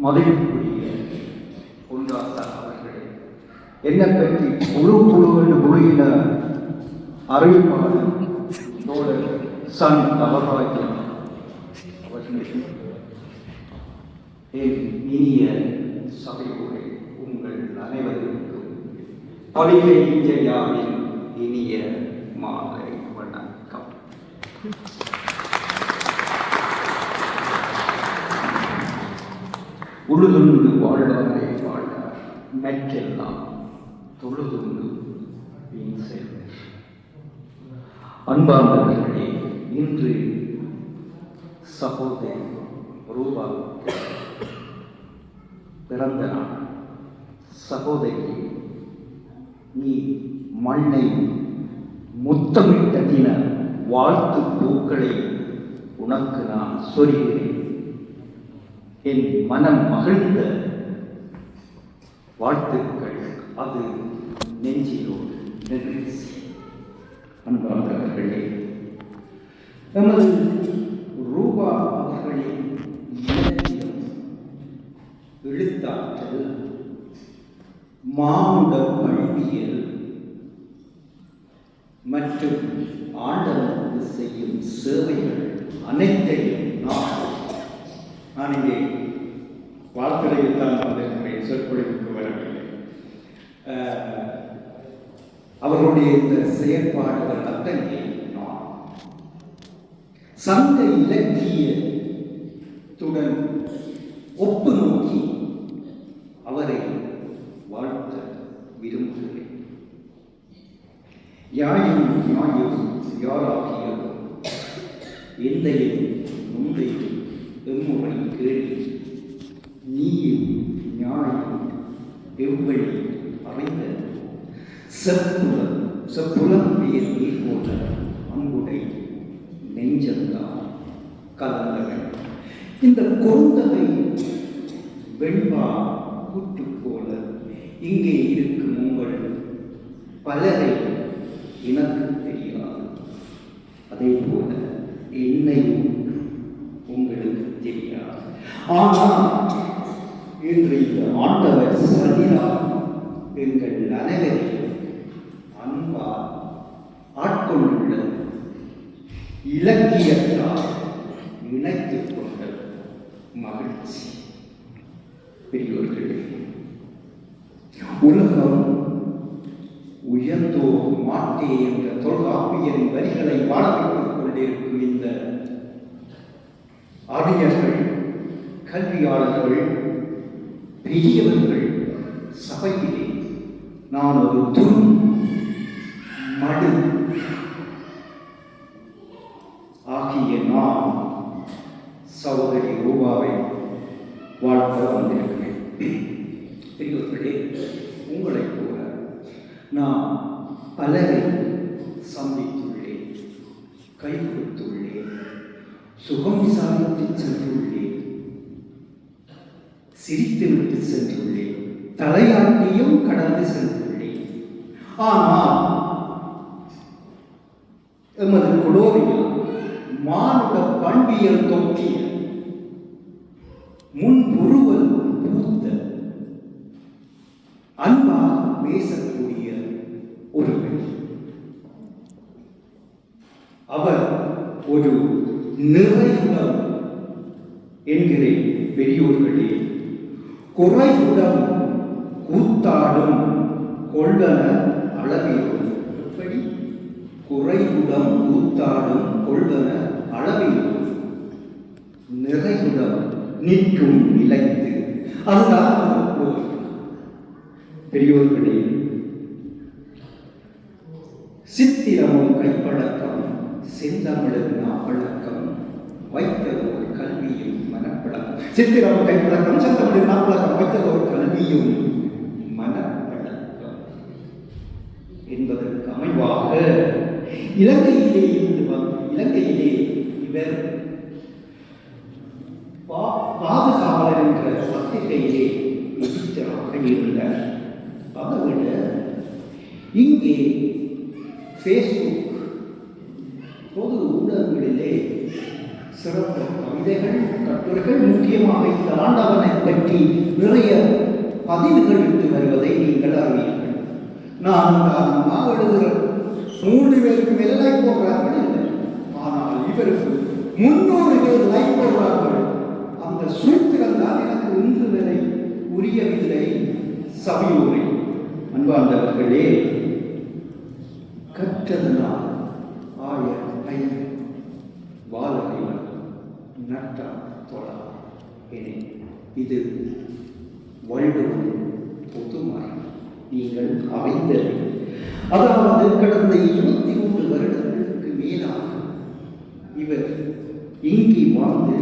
மதிப்புக்குரிய பொன்ராசா அவர்களே, என்னை பற்றி புழு என்று புழுகின அறிவிப்பாளர் தோழர் சன் தவராஜன் அவர்களே, என் இனிய சபையோரே, உங்கள் அனைவருக்கும் பவிலை ஜெயாவின் இனிய மாலை வணக்கம். உழுதுண்டு வாழ்வாரே வாழ்வார், மெற்றெல்லாம் தொழுதுண்டு வீண் செல்வர். அன்பார்ந்தவர்களே, இன்று சகோதரி ரூபா பிறந்த நாள். சகோதரி, நீ மண்ணை முத்தமிட்ட தின வாழ்த்து பூக்களை உனக்கு நான் சொருகிறேன். என் மனம் மகிழ்ந்த வாழ்த்துக்கள், அது நெஞ்சிலோடு நெகிழ்ச்சி. அன்பார்ந்தவர்களே, நமது ரூபா அவர்களின் இலக்கியம், எழுத்தாற்றல், மானுட பண்பியல் மற்றும் ஆண்டவனுக்கு செய்யும் சேவைகள் அனைத்தையும் நான் இங்கே வாழ்த்துறையில் தான் வந்திருக்கிறேன், சொற்பொழிவுக்கு வரவில்லை. அவர்களுடைய இந்த செயற்பாடுகள் அத்தகைய நான் சங்க இலக்கியத்துடன் ஒப்பு நோக்கி அவரை வாழ்த்த விரும்புகிறேன். யாயும் நியாயம் யாராகியது எந்தையும் முந்தையும் எம்முறை கேள்வி, நீயும் நியாயம் எவ்வழி அறிந்த செப்புலம் பேர் நீர் போன்ற அன்புடை நெஞ்சந்தான் கலந்தவன். இந்த கொந்தகை வெண்பா கூட்டு போல இங்கே இருக்கும் உங்கள் பலரை எனக்கு தெரியாது. அதே போல என்னையும் உங்களுக்கு தெரியாது. ஆனால் இன்று இந்த ஆண்டவர் சதிரார் எங்கள் அனைவரையும் அன்பால் ஆட்கொண்டுள்ள இலக்கியத்தால் இணைத்துக் கொண்ட மகிழ்ச்சி. பெரியோர்களே, உலகம் உயர்ந்தோ மாட்டே என்ற தொல்காப்பியரின் வரிகளை பாடப்பட்டுக் கொண்டிருக்கும் இந்த அறிஞர்கள், கல்வியாளர்கள், பெரியவர்கள் சபையிலே நான் ஒரு துரும் மடு ஆகிய நான் சகோதரி ரூபாவை வாழ்த்த வந்திருக்கிறேன். பெரியவர்களே, உங்களைப் போல நான் பலரை சந்தித்துள்ளேன், கை கொடுத்துள்ளேன், சுகம் விசாரித்து சென்றுள்ளேன், சிரித்துவிட்டு சென்றுள்ளேன், தலையாட்டியும் கடந்து சென்றுள்ளேன். ஆனால் எமது குளோரியில் மானுட பண்பியல் தொற்றிய முன்புருவல் பூத்த அன்பாக பேசக்கூடிய ஒருவர், அவர் ஒரு நிறைவுடன் என்கிறேன். பெரியோர்களே, குறைவுடன் கூத்தாடும் கொள்வன அளவிலும். எப்படி? குறைவுடன் கூத்தாடும் கொள்வன அளவிலும் நிறைவுடன் நிற்கும் நிலைத்து. அதுதான் பெரியோர்களே, சித்திரமும் கைப்பழக்கம், செந்தமிழன் நாப்பழக்கம், வைத்ததோர் கல்வியும் மனப்பழக்கம். சித்திரம் கைப்பழக்கம், செந்தமிழன் நாப்பழக்கம், வைத்ததோர் கல்வியும் மனப்பழக்கம் என்பதற்கு அமைவாக இலங்கையிலே இவர் பாதுகாவலர் என்ற பத்திரிகையிலே எடிட்டராக இருந்தார். அதைவிட இங்கே ஃபேஸ்புக் பொது ஊடகங்களிலே சிறப்பு கவிதைகள், கட்டுரைகள், முக்கியமாக இந்த ஆண்டவனை பற்றி நிறைய பதிவுகளுக்கு வருவதை நீங்கள் அறிவீர்கள். நான் எழுதுகிற 3 பேருக்கு மேல லைக் போடுறார்கள் இல்லை, ஆனால் இவருக்கு 300 பேர் லைக் போடுறார்கள். அந்த சூத்திரம் தான் எனக்கு இன்று வரை உரியவில்லை. சபையூரை அன்பார்ந்தவர்களே, கற்றதனால் வாழறிவர் நட்டார் தொழா என இது வள்ளுவன் பொதுமறை. நீங்கள் அமைந்தது, அதாவது கடந்த 23 வருடங்களுக்கு மேலாக இவர் இங்கே வாழ்ந்து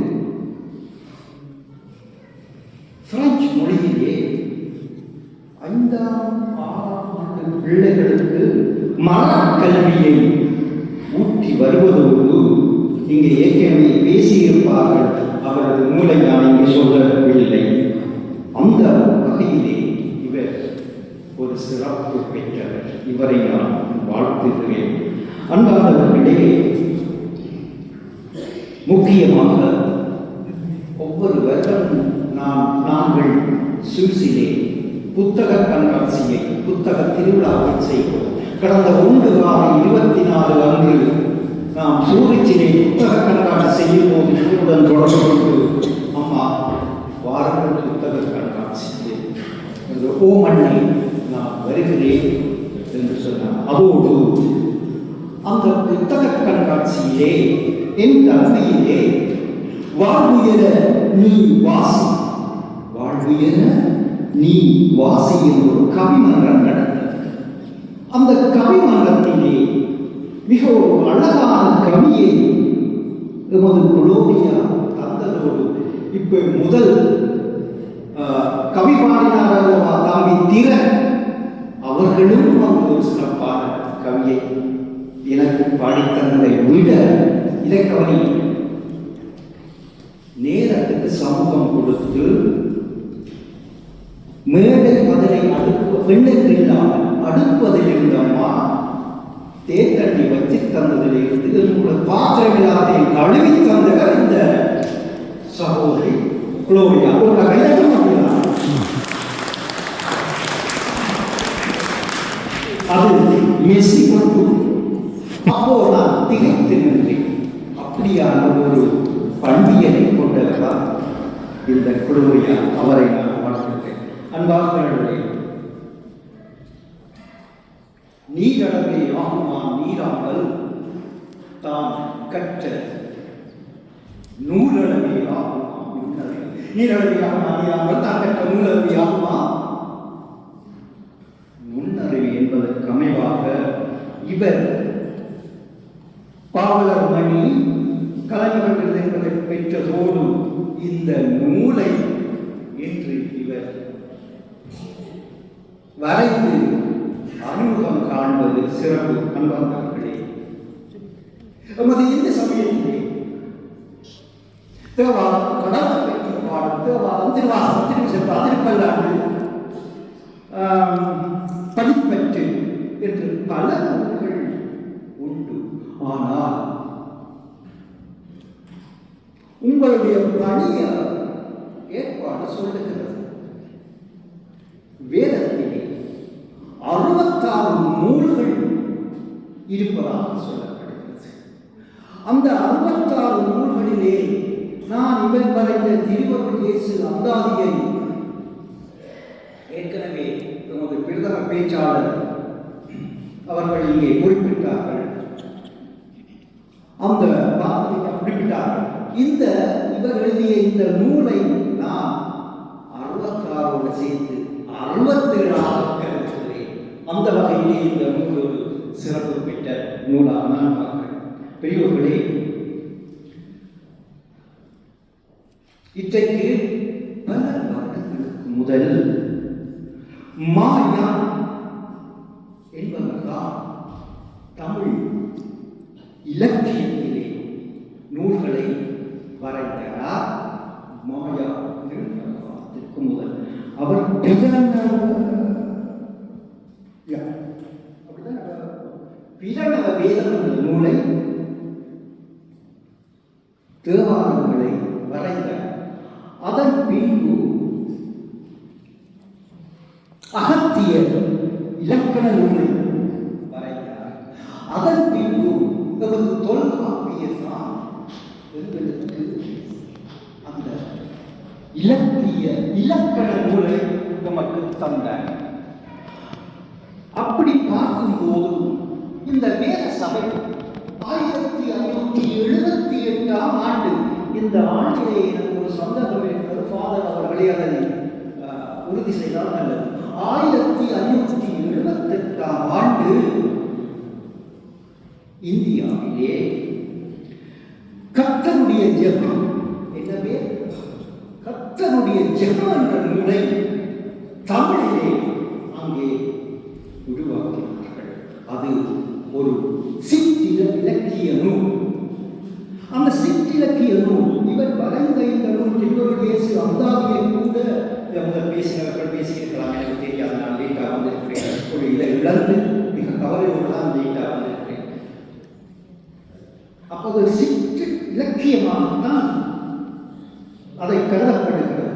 பிரெஞ்சு மொழியிலே 5ஆம் 6ஆம் ஆண்டு பிள்ளைகளுக்கு மரக்கல்வியை ஊட்டி வருவதோடு இங்கே ஏற்கனவே பேசியிருப்பார்கள். அவரது மூளை நான் இங்கே சொல்லவில்லை. அந்த வகையிலே இவர் ஒரு சிறப்பு பெற்றவர். இவரை நான் வாழ்த்துகிறேன். அன்பானவர்களே, முக்கியமாக ஒவ்வொரு வருடம் நாங்கள் சுவிஸிலே புத்தக கண்காட்சியை, புத்தக திருவிழாவை செய்வோம். கடந்த 1/6/24 அன்று நாம் சூரிச்சிலே புத்தக கண்காட்சி செய்யும் போது என்னுடன் தொடர்பு கொண்டு, அம்மா வாரங்கள் புத்தக கண்காட்சிக்கு ஓமண்ணை நான் வருகிறேன் என்று சொன்னார். அதோடு அந்த புத்தக கண்காட்சியிலே என் தன்மையிலே வாழ்வுயர நீ வாசி, வாழ்வுயர நீ வாசி என்ற ஒரு கவிமன்றம் நடந்தது. அந்த கவிமன்றத்திலே மிக ஒரு அழகான கவியை எமது குளோபியா தந்ததோடு இப்ப முதல் கவி பாடினார் அல்லவா தம்பி திறன், அவர்களும் வந்து ஒரு சிறப்பான கவியை எனக்கு பாடித்தந்ததை விட இதை கவனி, நேரத்துக்கு சமூகம் கொடுத்து மேடை அதனை பெண்ணுக்கு இல்லாமல் அடுப்பதில் இருந்தம்மா தேத்தண்ணி வச்சு தந்ததில் இருந்து என்னோட பாத்திரமில்லாதை கழுவி தந்தவர் இந்த சகோதரி குளோரியா. ஒரு கையகம் அப்படிதான் அது மெஸ்ஸி கொண்டு அப்போ நான் திகைத்து நின்றேன். அப்படியான ஒரு பண்டிகை கொண்டவரா இந்த குளோரியா, அவரை நான் வாழ்த்துகிறேன். அன்பார்களே, நீரளவே ஆகுமா நீராமல் தான் கற்ற நூலளவே ஆகுமா நுண்ணறிவு. நீரளவே ஆகுமா நீராமல் தான் கற்ற நூலளவே ஆகுமா நுண்ணறிவு என்பதற்கு அமைவாக இவர் பாவலர் மணி கலைஞர்கள் என்பதை பெற்றதோடு இந்த நூலை என்று இவர் வரைந்து அறிமுகம் காண்பது சிறப்பு. அன்பார்களே, நமது இந்த சமயத்திலே தேவாரம், கடவுள் பெற்ற பாடல், தேவாரம், திருவாசகம், திருவிசைப்பா, திருப்பல்லாண்டு, படிப்பற்று என்று பல நூல்கள் உண்டு. ஆனால் உங்களுடைய பணிய ஏற்பாடு சொல்லுகிறது, வேதத்திலே 66 நூல்கள் இருப்பதாக சொல்லப்படுகிறது. அந்த 66 நூல்களிலே நான் இவர் வரைந்த திருவருள் இயேசு அந்தாதியை ஏற்கனவே நமது பிரதம பேச்சாளர் அவர்கள் இங்கே குறிப்பிட்டார்கள். அந்த குறிப்பிட்டார்கள். இந்த இவர் எழுதிய இந்த நூலை நான் 66 சேர்த்து 67 கருதுகிறேன். அந்த வகையிலே இந்த நூல் ஒரு சிறப்பு பெற்ற நூலாக நான் பார்க்கிறேன். பெரியோர்களே, இன்றைக்கு பல வருடங்களுக்கு முதல் மாயா என்பவர்தான் தமிழ் இலக்கியத்திலே நூல்களை வரைந்தார். மாயா காலத்திற்கு முதல் அவர் பிரணவ வேதம் என்ற நூலை, தேவாரங்களை வரைந்தார். அதன் பின்பு அகத்திய இலக்கண நூலை வரைந்தார். அதன் பின்பு நமது தொல்காப்பியர் தான் எங்களுக்கு அந்த இலக்கிய இலக்கண நூலை நமக்கு தந்தார். அப்படி பார்க்கும்போது இந்த வேத சபை 1578ஆம் ஆண்டு, இந்த ஆண்டிலே எனக்கு ஒரு சந்தர்ப்பம் இருக்கிறது, ஃபாதர் அவர்களே அதனை உறுதி செய்தால் நல்லது. 1578ஆம் ஆண்டு இந்தியாவிலே கர்த்தருடைய ஜெபம், என்னவே கர்த்தருடைய ஜெபம் என்ற நூலை தமிழிலே அங்கே உருவாக்கினார்கள். அது ஒரு சிற்றிலக்கிய நூல். அந்த சிற்றிலக்கிய நூல் இவர் வரைந்த இந்த நூல் திருவள்ளுவேசு அந்தாதியை கூட முதல் பேசினவர்கள் பேசியிருக்கலாம், எனக்கு தெரியாது. நான் லேட்டாக வந்திருக்கிறேன், ஒரு இதை இழந்து மிக கவலையோடு தான் லேட்டாக வந்திருக்கிறேன். அப்போது சிற்று இலக்கியமாகத்தான் அதை கருதப்படுகிறது.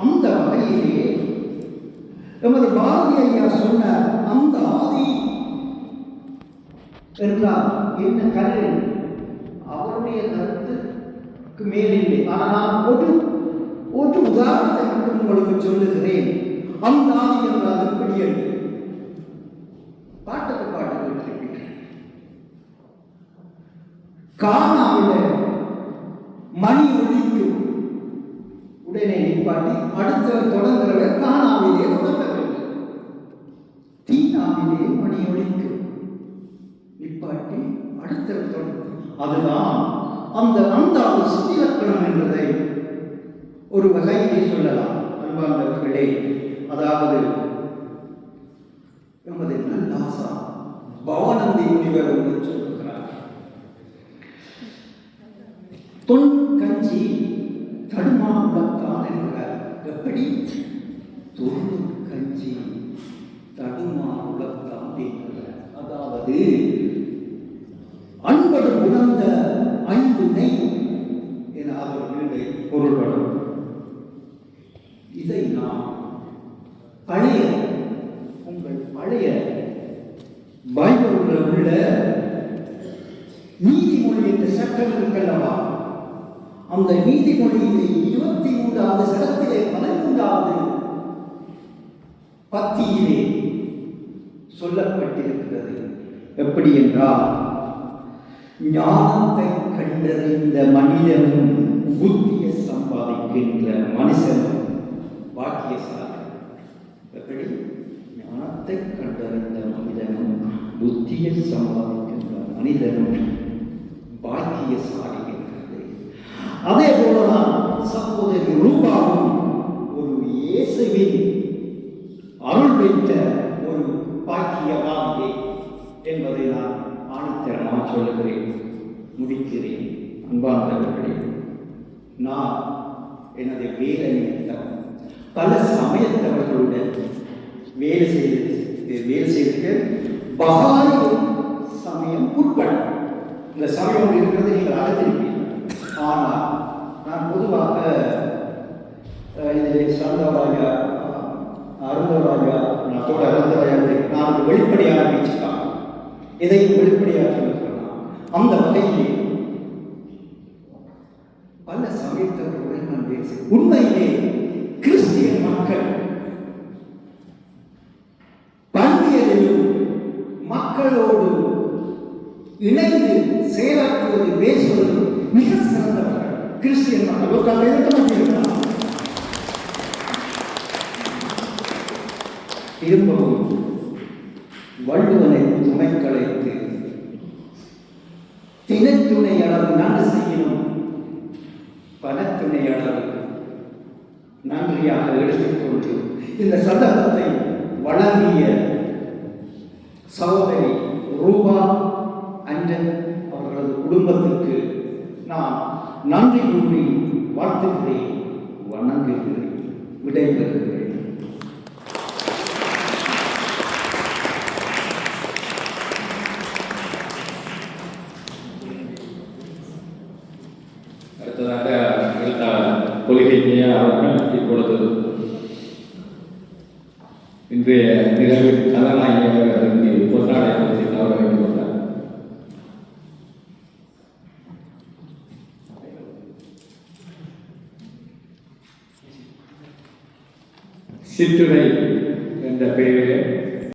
அந்த வகையிலே எமது பாரதி ஐயா சொன்ன அந்த ஆதி என்றால் என்ன கரு, அவருடைய கருத்துக்கு மேலில்லை. ஆனால் நான் ஒரு உதாரணத்தை மட்டும் உங்களுக்கு சொல்லுகிறேன். அந்த ஆதி என்றால் எப்படி என்று பாட்டுக்கு பாட்டு கேட்டிருப்பீர்கள். காணாவில மணி ஒலிக்கும், உடனே நிப்பாட்டி அடுத்தவர் தொடங்குறவர் காணாவிலே தொடங்க வேண்டும். தீனாவிலே மணி ஒலிக்கும், நிப்பாட்டி அடுத்தவர் தொடங்க. அதுதான் அந்த அந்தாதி சித்திலக்கணம் என்பதை ஒரு வகையிலே சொல்லலாம் அன்பார்ந்தவர்களே. அதாவது நமது நல்லாசா பவானந்தி முனிவர் என்று சொல்லுகிறார், தொன் கஞ்சி தடுமாறுதான் என்கிறார். எப்படி? தொன் கஞ்சி தடுமாறுதான் என்கிறார். அதாவது அன்படு உணர்ந்த அன்பு நெய் என அவர் பொருள்படும். இதை நாம் பழைய உங்கள் பழைய பைபிளில் உள்ள நீதிமொழி என்ற சட்டம் இருக்கல்லவா, அந்த நீதிமொழியிலே 23வது சட்டத்திலே 13வது பத்தியிலே சொல்லப்பட்டிருக்கிறது. எப்படி என்றால், ஞானத்தை கண்டறிந்த மனிதனும் புத்தியை சம்பாதிக்கின்ற மனுஷனும் பாக்கியசாலி. எப்படி? ஞானத்தை கண்டறிந்த மனிதனும் புத்தியை சம்பாதிக்கின்ற மனிதனும் பாக்கியசாலி என்கிறது. அதே போலதான் சகோதரி ரூபாவும் ஒரு இயேசுவின் அருள் பெற்ற ஒரு பாக்கியவாதியே என்பதை நான் ஆணித்தரமாக சொல்லுகிறேன். முடிக்கிறேன். அன்பார்ந்தவர்களே, நான் எனது வேலை நிமித்தம் பல சமயத்தவர்களுடன் வேலை செய்து பகாய் சமயம் உட்பட இந்த சமயம் இருக்கிறது நீங்கள் அறிந்திருப்பீர்கள். ஆனால் நான் பொதுவாக இதில் சந்தராஜா அருந்தராஜா அதோட அருந்தராஜா நான் வெளிப்படையாக பேச்சுக்காக இதையும் வெளிப்படையாக சொல்லலாம். அந்த வகையிலே பல சமயத்தவர்களுடன் நான் பேசுகிறேன். உண்மையிலே கிறிஸ்டியன் மக்கள் பண்டிகையிலும் மக்களோடு இணைந்து செயலாற்றுவது, பேசுவது மிக சிறந்தவர்கள் கிறிஸ்டியன் மக்கள். ஒரு கல்வியிருக்கலாம். திரும்பவும் வள்ளுவனை துணை கலைத்து தினத்துணை அளவு நன்கு செய்யணும், பணத்துணை அளவு நன்றியாக எடுத்துக்கொண்டு இந்த சந்தர்ப்பத்தை வழங்கிய சகோதரி ரூபா அஞ்சன் அவர்களது குடும்பத்திற்கு நான் நன்றி கூறி வாழ்த்துகிறேன், வணங்குகிறேன், விடைபெறுகிறேன். அடுத்ததாக எழுத்தாளர் கொள்கை அவர்கள் இப்பொழுது இன்றைய நிகழ்வில் கதாநாயகர்கள் இங்கே பொன்னாடை பற்றி கவர வேண்டியுள்ளார். சிற்றுரை என்ற பெயரில்